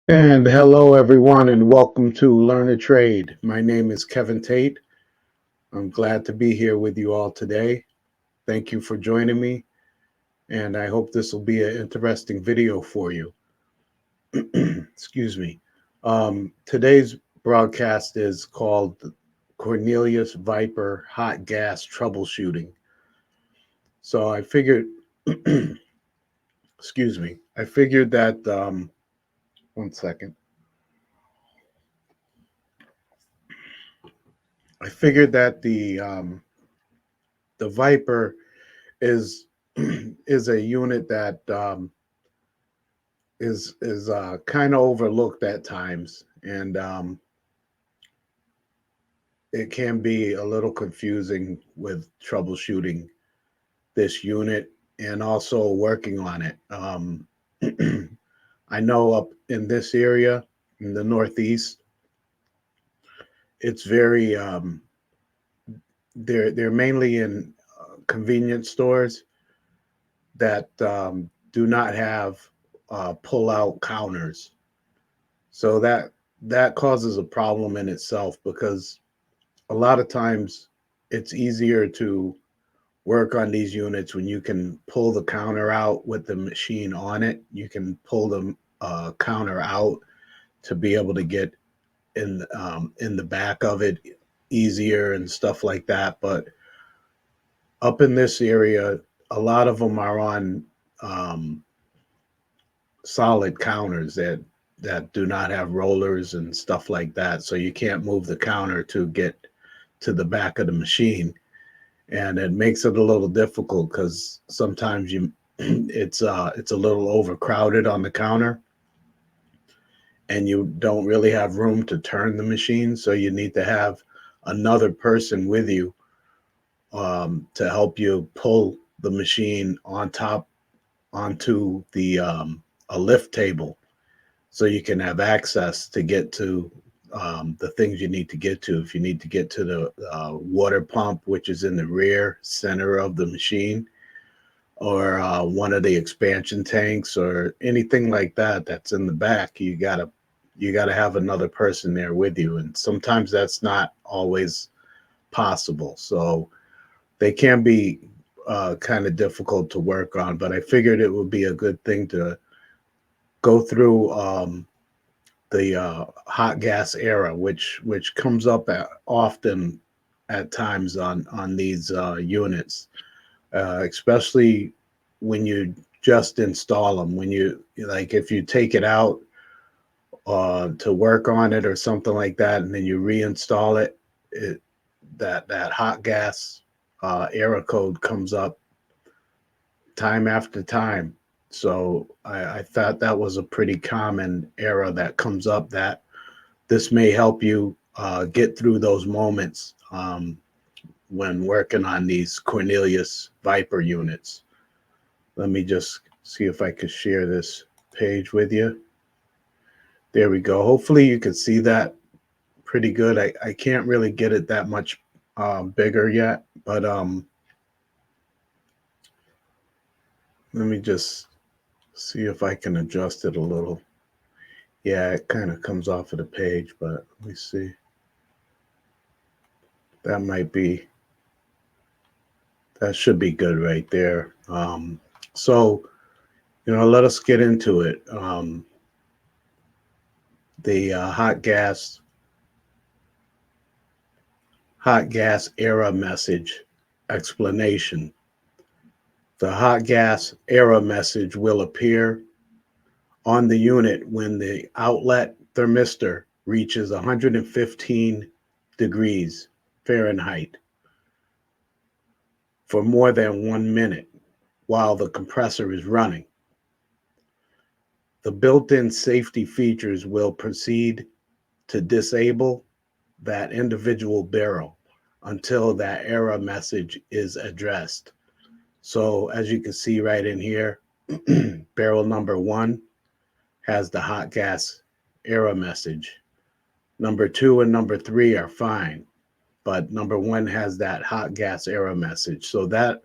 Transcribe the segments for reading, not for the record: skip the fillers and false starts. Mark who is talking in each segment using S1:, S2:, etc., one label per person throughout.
S1: And hello, everyone, and welcome to Learn a Trade. My name is Kevin Tate. I'm glad to be here with you all today. Thank you for joining me, and I hope this will be an interesting video for you. Excuse me. Today's broadcast is called Cornelius Viper Hot Gas Troubleshooting. So I figured, excuse me, I figured that, one second. I figured that the Viper is is a unit that is kind of overlooked at times, and it can be a little confusing with troubleshooting this unit and also working on it. I know up in this area in the Northeast, it's very they're mainly in convenience stores that do not have pull-out counters. So that causes a problem in itself because a lot of times it's easier to work on these units when you can pull the counter out with the machine on it. You can pull the counter out to be able to get in the back of it easier and stuff like that. But up in this area, a lot of them are on um, solid counters that do not have rollers and stuff like that. So you can't move the counter to get to the back of the machine, and it makes it a little difficult because sometimes you it's a little overcrowded on the counter, and you don't really have room to turn the machine. So you need to have another person with you to help you pull the machine on top onto the a lift table so you can have access to get to the things you need to get to. If you need to get to the water pump, which is in the rear center of the machine, or one of the expansion tanks, or anything like that that's in the back, you gotta have another person there with you, and sometimes that's not always possible. So they can be kind of difficult to work on. But I figured it would be a good thing to go through the hot gas era, which comes up often at times on these units, especially when you just install them. When you like, if you take it out to work on it or something like that, and then you reinstall it, that hot gas era code comes up time after time. So I thought that was a pretty common error that comes up, that this may help you get through those moments when working on these Cornelius Viper units. Let me just see if I could share this page with you. There we go. Hopefully you can see that pretty good. I can't really get it that much bigger yet, but let me just see if I can adjust it a little. Yeah, it kind of comes off of the page, but let me see. That might be, that should be good right there. So, let us get into it. The hot gas era message explanation. The hot gas error message will appear on the unit when the outlet thermistor reaches 115 degrees Fahrenheit for more than 1 minute while the compressor is running. The built-in safety features will proceed to disable that individual barrel until that error message is addressed. So as you can see right in here, barrel number 1 has the hot gas error message. Number 2 and number 3 are fine, but number 1 has that hot gas error message. So that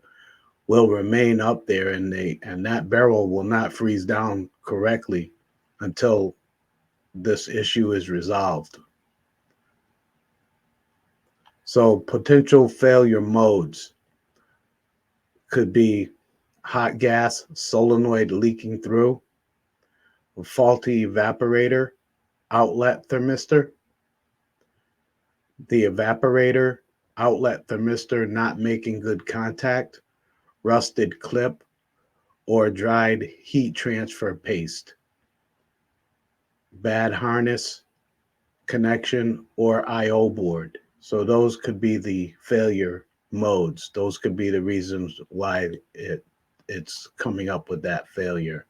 S1: will remain up there, and that barrel will not freeze down correctly until this issue is resolved. So potential failure modes could be hot gas solenoid leaking through, a faulty evaporator outlet thermistor, the evaporator outlet thermistor not making good contact, rusted clip, or dried heat transfer paste, bad harness connection, or I/O board. So those could be the failure modes. Those could be the reasons why it's coming up with that failure.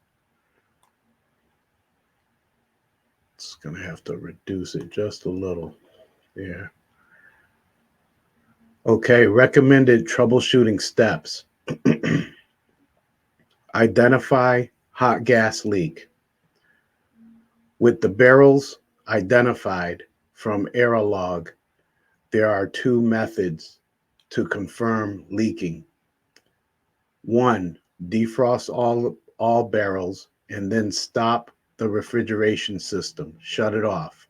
S1: It's going to have to reduce it just a little. Yeah. Okay, recommended troubleshooting steps. Identify hot gas leak. With the barrels identified from error log, there are two methods to confirm leaking. One, defrost all barrels and then stop the refrigeration system. Shut it off.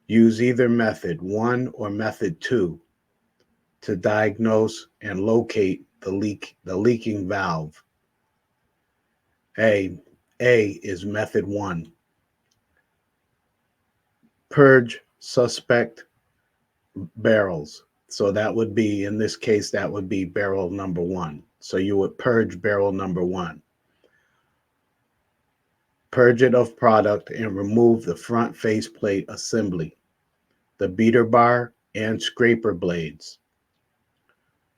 S1: Use either method 1 or method 2 to diagnose and locate the leaking valve. A is method 1. Purge suspect barrels. So that would be, in this case, that would be barrel number 1. So you would purge barrel number 1. Purge it of product and remove the front faceplate assembly, the beater bar, and scraper blades.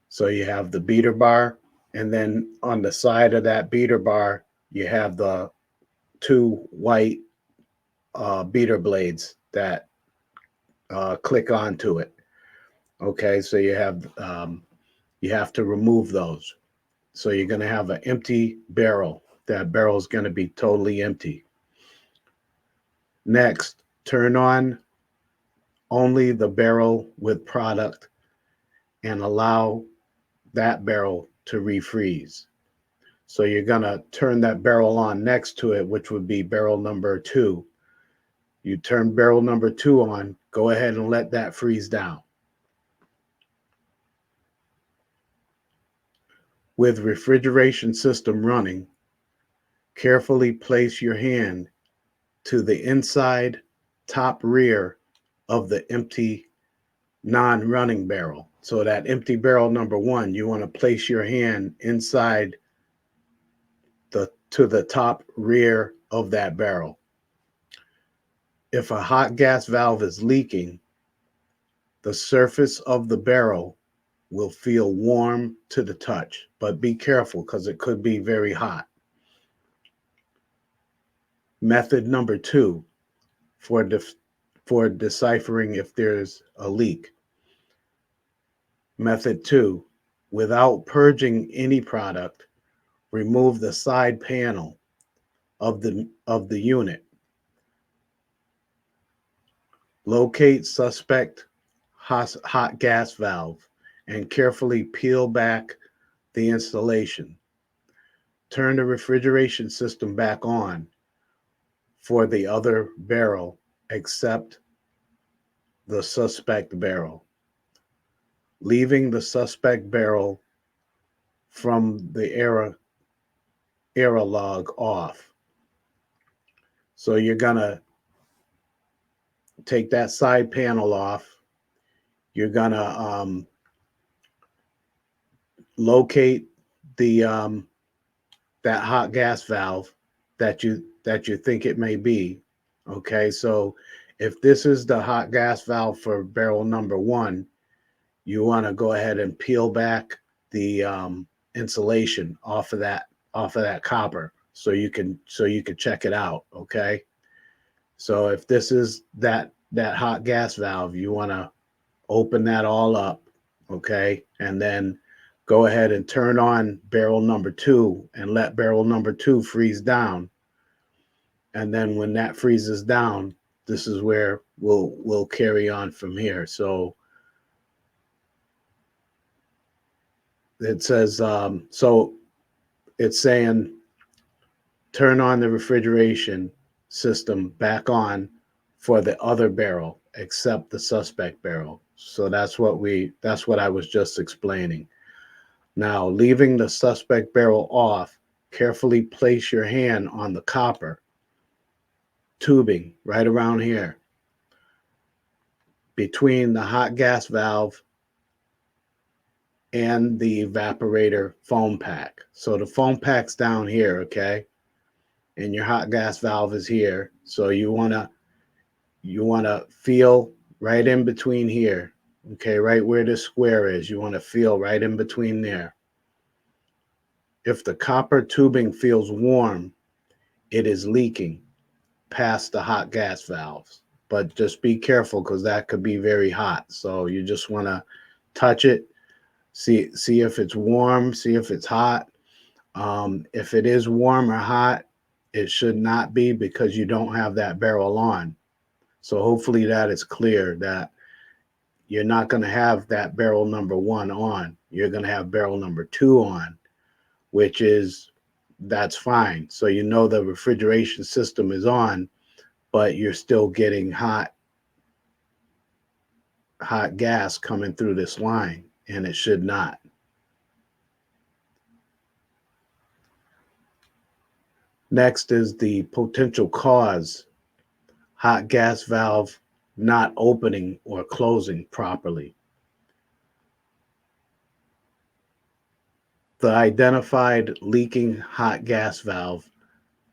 S1: So you have the beater bar, and then on the side of that beater bar, you have the two white beater blades that click onto it. Okay, so you have to remove those. So you're going to have an empty barrel. That barrel is going to be totally empty. Next, turn on only the barrel with product and allow that barrel to refreeze. So you're going to turn that barrel on next to it, which would be barrel number 2. You turn barrel number 2 on, go ahead and let that freeze down. With refrigeration system running, carefully place your hand to the inside top rear of the empty non-running barrel. So that empty barrel number 1, you want to place your hand inside to the top rear of that barrel. If a hot gas valve is leaking, the surface of the barrel will feel warm to the touch, but be careful because it could be very hot. Method number 2 for deciphering if there's a leak. Method 2, without purging any product, remove the side panel of the unit. Locate suspect hot gas valve and carefully peel back the installation. Turn the refrigeration system back on for the other barrel except the suspect barrel, leaving the suspect barrel from the error log off. So you're going to take that side panel off. You're going to locate the that hot gas valve that you think it may be. Okay, so if this is the hot gas valve for barrel number 1, you want to go ahead and peel back the insulation off of that copper so you can check it out. Okay, so if this is that hot gas valve, you want to open that all up. Okay, and then go ahead and turn on barrel number 2 and let barrel number 2 freeze down. And then when that freezes down, this is where we'll carry on from here. So it says, so it's saying turn on the refrigeration system back on for the other barrel except the suspect barrel. So that's what I was just explaining. Now, leaving the suspect barrel off, carefully place your hand on the copper tubing right around here between the hot gas valve and the evaporator foam pack. So the foam pack's down here, okay? And your hot gas valve is here. So you want to feel right in between here. Okay, right where this square is. You want to feel right in between there. If the copper tubing feels warm, it is leaking past the hot gas valves. But just be careful because that could be very hot. So you just want to touch it, see if it's warm, see if it's hot. If it is warm or hot, it should not be because you don't have that barrel on. So hopefully that is clear that you're not going to have that barrel number 1 on. You're going to have barrel number 2 on, which is, that's fine. So you know the refrigeration system is on, but you're still getting hot gas coming through this line, and it should not. Next is the potential cause: hot gas valve not opening or closing properly. The identified leaking hot gas valve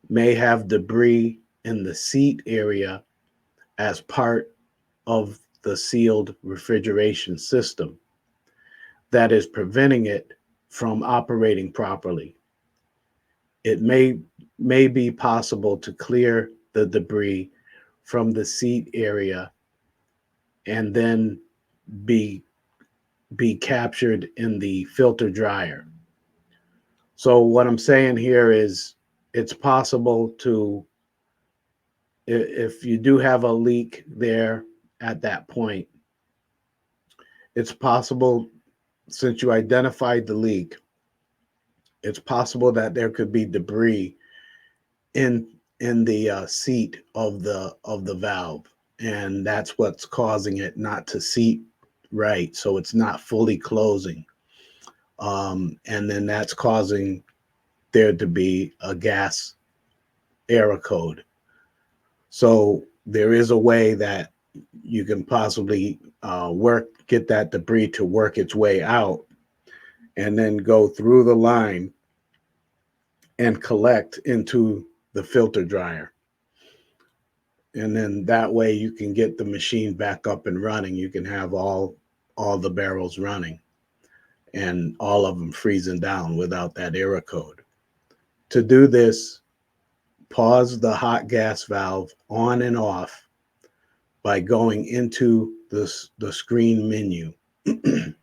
S1: may have debris in the seat area as part of the sealed refrigeration system that is preventing it from operating properly. It may be possible to clear the debris from the seat area and then be captured in the filter dryer. So what I'm saying here is it's possible to, if you do have a leak there at that point, it's possible, since you identified the leak, it's possible that there could be debris in the seat of the valve, and that's what's causing it not to seat right, so it's not fully closing, and then that's causing there to be a gas error code. So there is a way that you can possibly get that debris to work its way out and then go through the line and collect into the filter dryer. And then that way you can get the machine back up and running. You can have all the barrels running and all of them freezing down without that error code. To do this, pause the hot gas valve on and off by going into the screen menu. And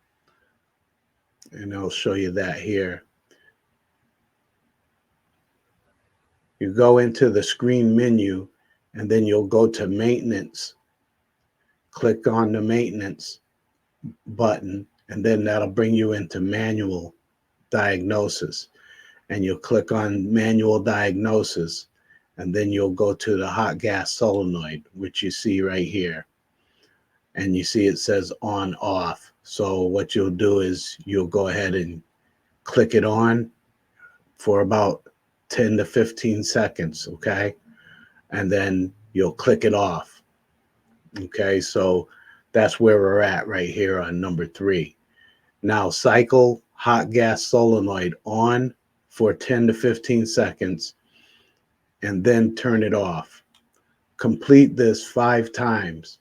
S1: I'll show you that here. You go into the screen menu and then you'll go to maintenance. Click on the maintenance button, and then that'll bring you into manual diagnosis. And you'll click on manual diagnosis, and then you'll go to the hot gas solenoid, which you see right here. And you see it says on off. So what you'll do is you'll go ahead and click it on for about 10 to 15 seconds, okay? And then you'll click it off. Okay, so that's where we're at right here on number 3. Now cycle hot gas solenoid on for 10 to 15 seconds and then turn it off. Complete this 5 times.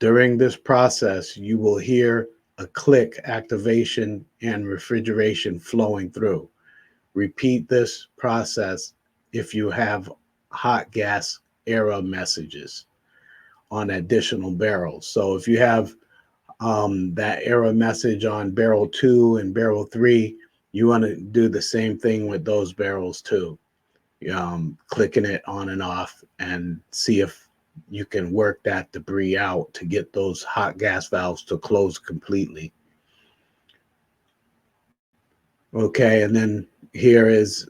S1: During this process, you will hear a click activation and refrigeration flowing through. Repeat this process if you have hot gas error messages on additional barrels. So if you have that error message on barrel 2 and barrel 3, you want to do the same thing with those barrels too. Clicking it on and off and see if you can work that debris out to get those hot gas valves to close completely. Okay, and then here is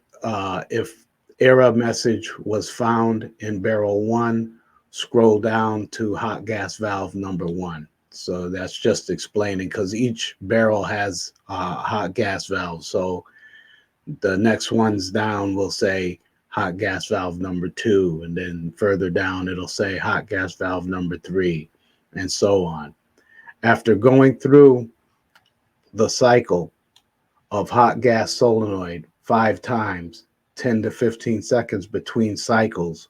S1: if error message was found in barrel 1, scroll down to hot gas valve number 1. So that's just explaining, because each barrel has a hot gas valve. So the next ones down will say hot gas valve number 2, and then further down it'll say hot gas valve number 3, and so on. After going through the cycle of hot gas solenoid 5 times, 10 to 15 seconds between cycles,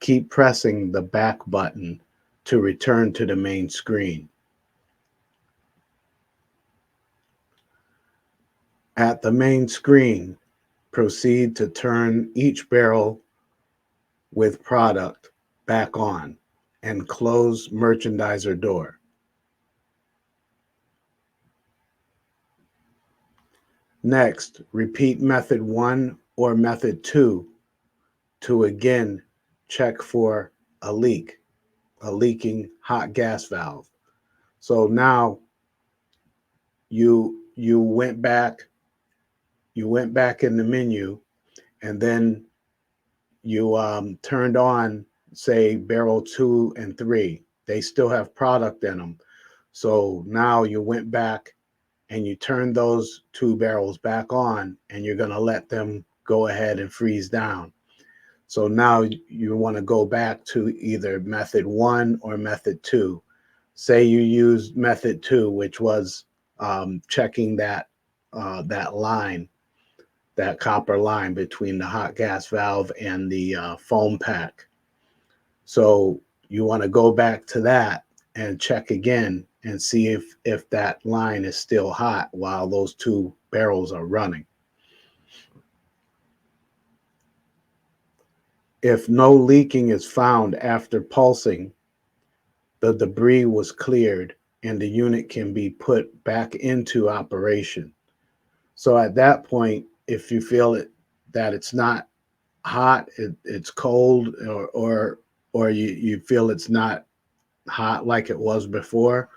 S1: keep pressing the back button to return to the main screen. At the main screen, proceed to turn each barrel with product back on and close merchandiser door. Next, repeat method 1 or method 2 to again check for a leak, a leaking hot gas valve. So now you went back in the menu, and then you turned on, say, barrel 2 and 3. They still have product in them. So now you went back and you turned those 2 barrels back on, and you're going to let them go ahead and freeze down. So now you want to go back to either method 1 or method 2. Say you used method 2, which was checking that line, that copper line between the hot gas valve and the foam pack. So you want to go back to that and check again and see if that line is still hot while those 2 barrels are running. If no leaking is found after pulsing, the debris was cleared and the unit can be put back into operation. So at that point, if you feel that it's not hot, it's cold, or you feel it's not hot like it was before,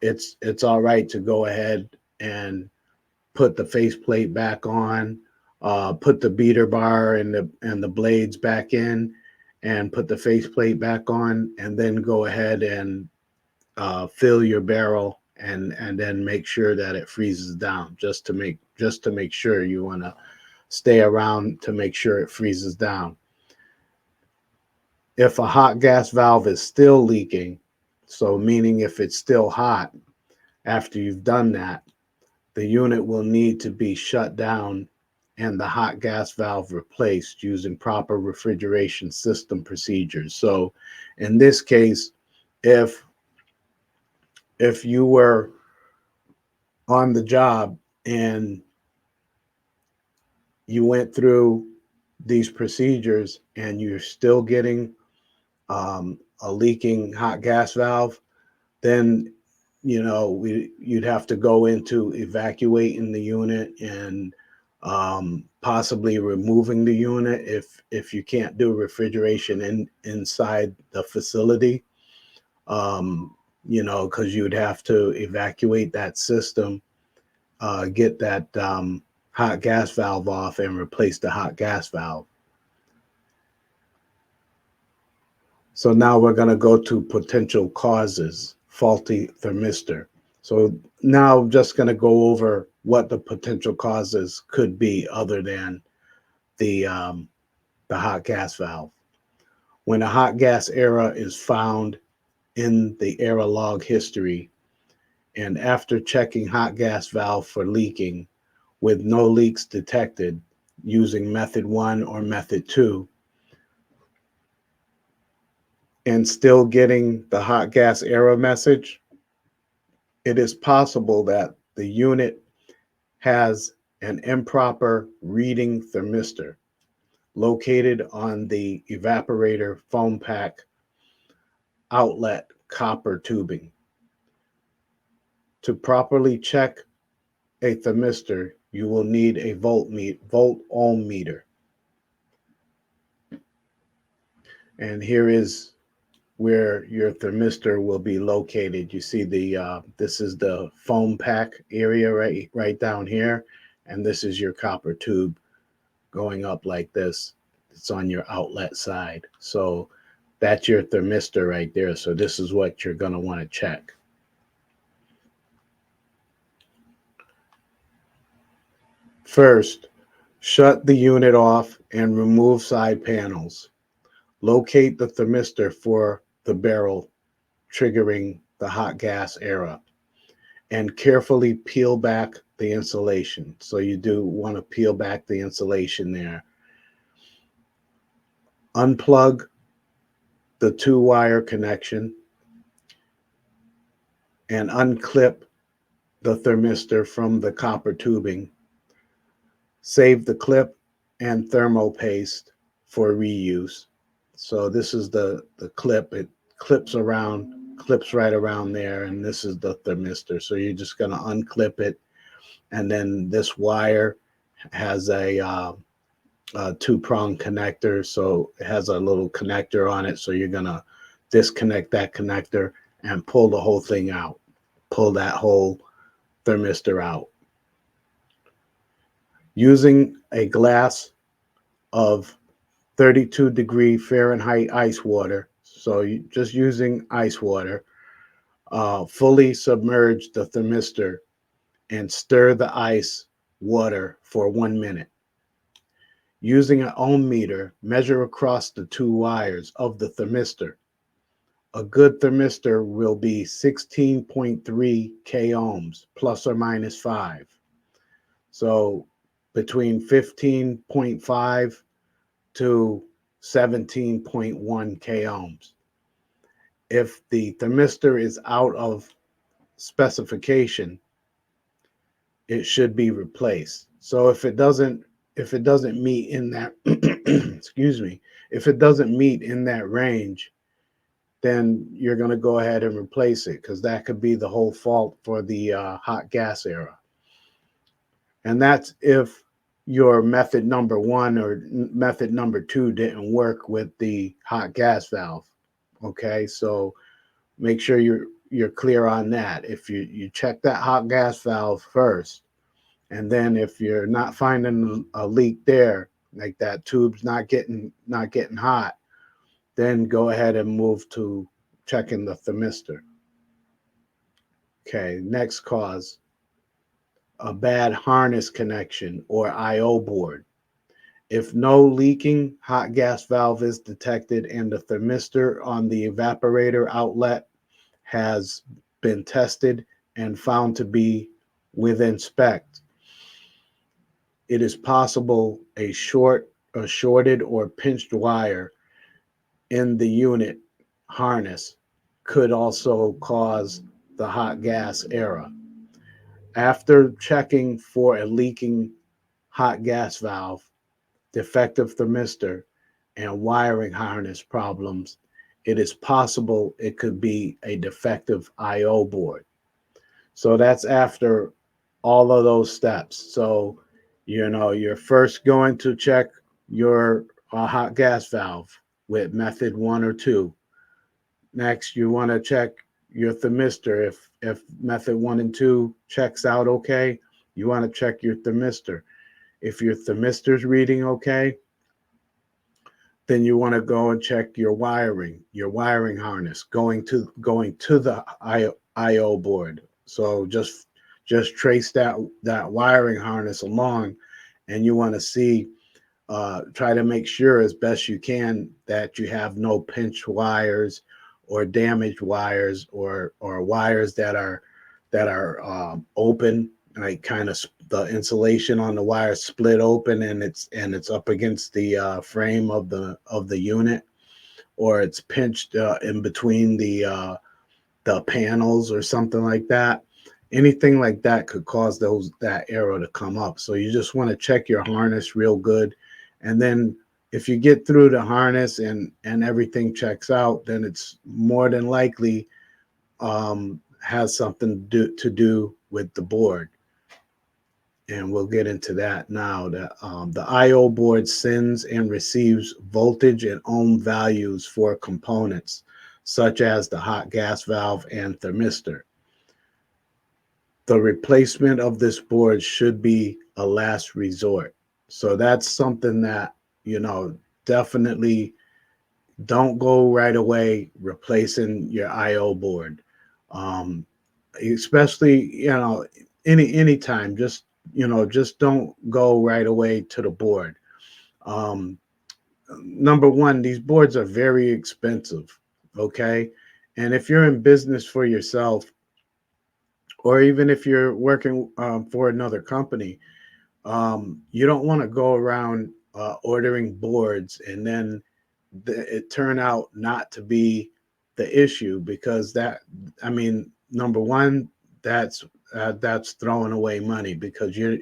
S1: it's all right to go ahead and put the faceplate back on, put the beater bar and the blades back in, and put the faceplate back on, and then go ahead and fill your barrel, and then make sure that it freezes down. Just to make sure, you want to stay around to make sure it freezes down. If a hot gas valve is still leaking, so meaning if it's still hot after you've done that, the unit will need to be shut down and the hot gas valve replaced using proper refrigeration system procedures. So in this case, if you were on the job and you went through these procedures and you're still getting a leaking hot gas valve, then you'd have to go into evacuating the unit and possibly removing the unit if you can't do refrigeration inside the facility. Because you'd have to evacuate that system, get that hot gas valve off, and replace the hot gas valve. So now we're going to go to potential causes, faulty thermistor. So now I'm just going to go over what the potential causes could be other than the hot gas valve. When a hot gas error is found in the error log history, and after checking hot gas valve for leaking with no leaks detected using method 1 or method 2, and still getting the hot gas error message, it is possible that the unit has an improper reading thermistor located on the evaporator foam pack outlet copper tubing. To properly check a thermistor, you will need a volt ohm meter. And here is where your thermistor will be located. You see this is the foam pack area right down here, and this is your copper tube going up like this. It's on your outlet side. So that's your thermistor right there. So this is what you're going to want to check. First, shut the unit off and remove side panels. Locate the thermistor for the barrel triggering the hot gas era, and carefully peel back the insulation. So you do want to peel back the insulation there. Unplug the 2-wire connection and unclip the thermistor from the copper tubing. Save the clip and thermo paste for reuse. So this is the clip. It clips right around there, and this is the thermistor. So you're just going to unclip it, and then this wire has a 2-prong connector, so it has a little connector on it. So you're going to disconnect that connector and pull the whole thing out. Pull that whole thermistor out. Using a glass of 32-degree Fahrenheit ice water, so you just using ice water, fully submerge the thermistor and stir the ice water for 1 minute. Using an ohm meter, measure across the 2 wires of the thermistor. A good thermistor will be 16.3 k ohms, plus or minus 5. So between 15.5 to 17.1 k ohms. If the thermistor is out of specification, it should be replaced. So if it doesn't meet in that excuse me, if it doesn't meet in that range, then you're going to go ahead and replace it, because that could be the whole fault for the hot gas era. And that's if your method number 1 or method number 2 didn't work with the hot gas valve. Okay, so make sure you're clear on that. If you check that hot gas valve first, and then if you're not finding a leak there, like that tube's not getting hot, then go ahead and move to checking the thermistor. Okay, next cause, a bad harness connection or I/O board. If no leaking hot gas valve is detected and the thermistor on the evaporator outlet has been tested and found to be within spec, it is possible a shorted or pinched wire in the unit harness could also cause the hot gas era. After checking for a leaking hot gas valve, defective thermistor, and wiring harness problems, it is possible it could be a defective I/O board. So that's after all of those steps. So, you're first going to check your hot gas valve with method 1 or 2. Next, you want to check your thermistor. If method 1 and 2 checks out okay, you want to check your thermistor. If your thermistor's reading okay, then you want to go and check your wiring harness going to the I/O board. So just trace that wiring harness along, and you want to see, try to make sure as best you can that you have no pinched wires or damaged wires, or wires that are open, like kind of the insulation on the wire split open, and it's up against the frame of the unit, or it's pinched in between the panels or something like that. Anything like that could cause that arrow to come up. So you just want to check your harness real good, and then if you get through the harness and everything checks out, then it's more than likely has something to do with the board. And we'll get into that now. The I/O board sends and receives voltage and ohm values for components such as the hot gas valve and thermistor. The replacement of this board should be a last resort. So that's something that, definitely don't go right away replacing your IO board. Um, Especially, any time, just, just don't go right away to the board. Um, Number one, these boards are very expensive. Okay. And if you're in business for yourself, or even if you're working for another company, you don't want to go around ordering boards and then it turn out not to be the issue, because that, I mean, number one, that's that's throwing away money, because you're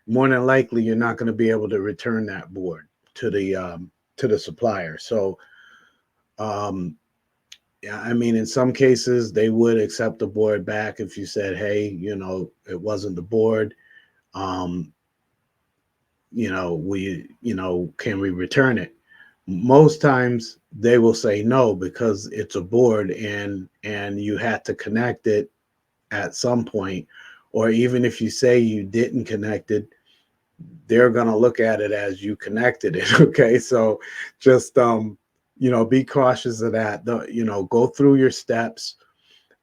S1: more than likely you're not going to be able to return that board to the supplier. So um, yeah, I mean, in some cases they would accept the board back if you said, hey, it wasn't the board. Um, can we return it? Most times they will say no, because it's a board, and you had to connect it at some point. Or even if you say you didn't connect it, they're going to look at it as you connected it. Okay. So just be cautious of that. Go through your steps.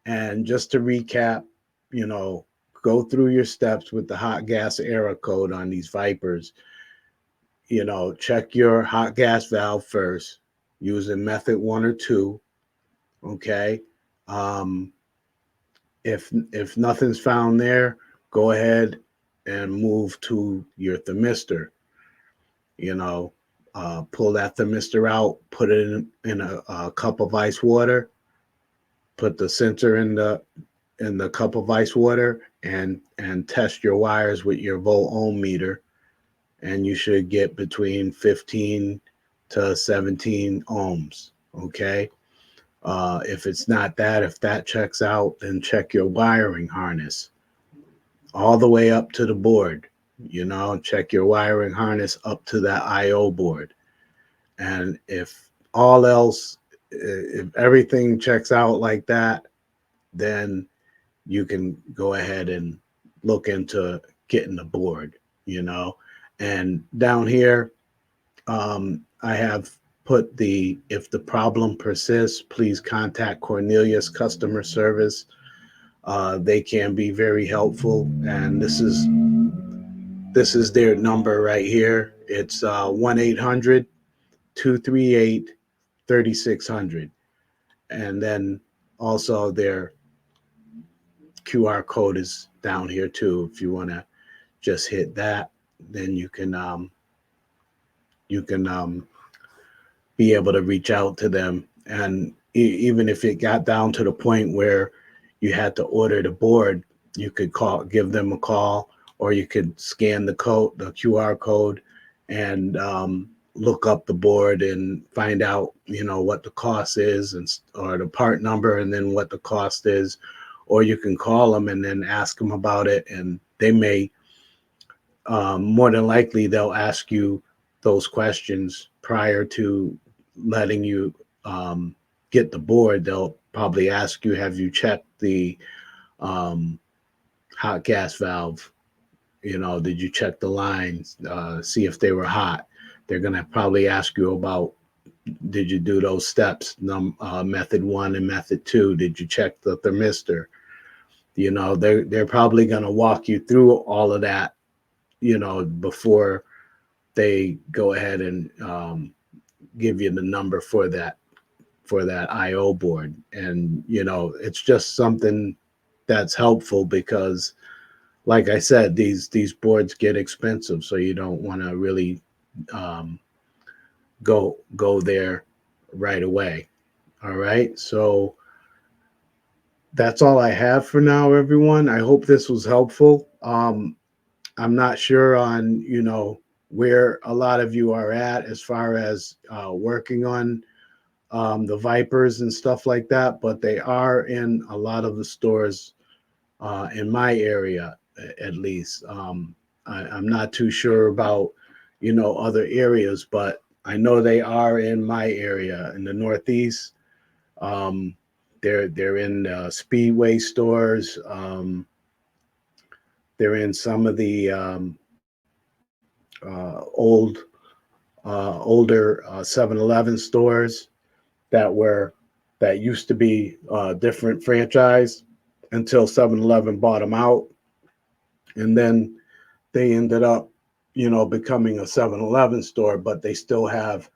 S1: And just to recap, you know go through your steps with the hot gas error code on these Vipers. Check your hot gas valve first using method 1 or 2. Okay. Um, if nothing's found there, go ahead and move to your thermistor. You know, pull that thermistor out, put it in a cup of ice water, put the sensor in the cup of ice water, and test your wires with your volt ohm meter, and you should get between 15 to 17 ohms. Okay. If it's not that, if that checks out, then check your wiring harness all the way up to the board. Check your wiring harness up to that IO board. And if all else, if everything checks out like that, then you can go ahead and look into getting the board, you know. And down here, I have put if the problem persists, please contact Cornelius customer service. They can be very helpful, and this is their number right here. It's 1-800 and then also their QR code is down here too. If you want to just hit that, then you can be able to reach out to them. And even if it got down to the point where you had to order the board, you could give them a call, or you could scan the QR code, and look up the board and find out, what the cost is, or the part number, and then what the cost is. Or you can call them and then ask them about it, and they may, more than likely, they'll ask you those questions prior to letting you get the board. They'll probably ask you, have you checked the um, hot gas valve? Did you check the lines, see if they were hot? They're going to probably ask you about, did you do those steps, method 1 and method 2? Did you check the thermistor? They're probably going to walk you through all of that, before they go ahead and give you the number for that IO board. And it's just something that's helpful, because like I said, these boards get expensive, so you don't want to really um, go there right away. All right, so that's all I have for now, everyone. I hope this was helpful. I'm not sure on where a lot of you are at as far as working on the Vipers and stuff like that, but they are in a lot of the stores in my area, at least. I'm not too sure about other areas, but I know they are in my area in the Northeast. Um, they're in Speedway stores. They're in some of the old older 7-Eleven stores that used to be different franchise until 7-Eleven bought them out, and then they ended up, becoming a 7-Eleven store, but they still have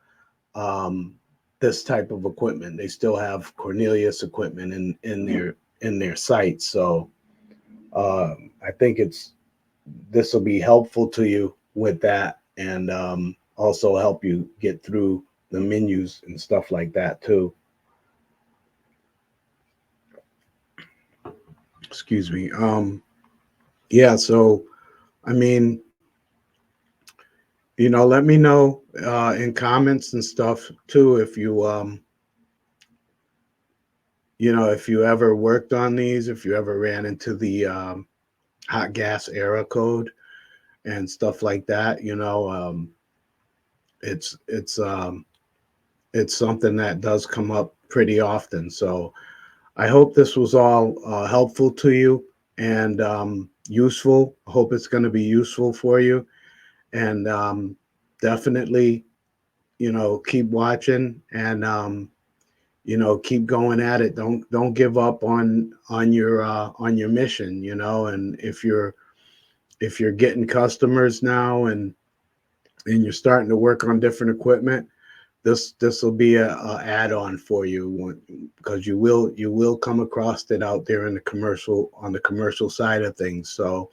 S1: um, this type of equipment. They still have Cornelius equipment in their sites. So I think this will be helpful to you with that, and also help you get through the menus and stuff like that too. Excuse me. Yeah. So I mean, let me know in comments and stuff too if you ever worked on these, if you ever ran into the hot gas error code and stuff like that. It's it's um, it's something that does come up pretty often. So I hope this was all helpful to you and useful. I hope it's going to be useful for you, and definitely, keep watching, and keep going at it. Don't give up on your mission. And if you're getting customers now, and you're starting to work on different equipment, this will be a add-on for you, because you will come across it out there on the commercial side of things. So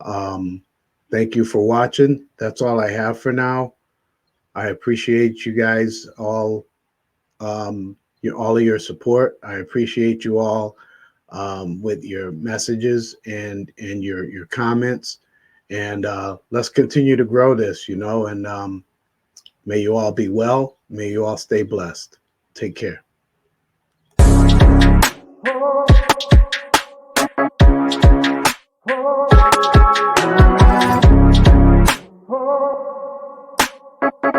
S1: um, thank you for watching. That's all I have for now. I appreciate you guys all, all of your support. I appreciate you all with your messages and your comments. And let's continue to grow this, and may you all be well. May you all stay blessed. Take care.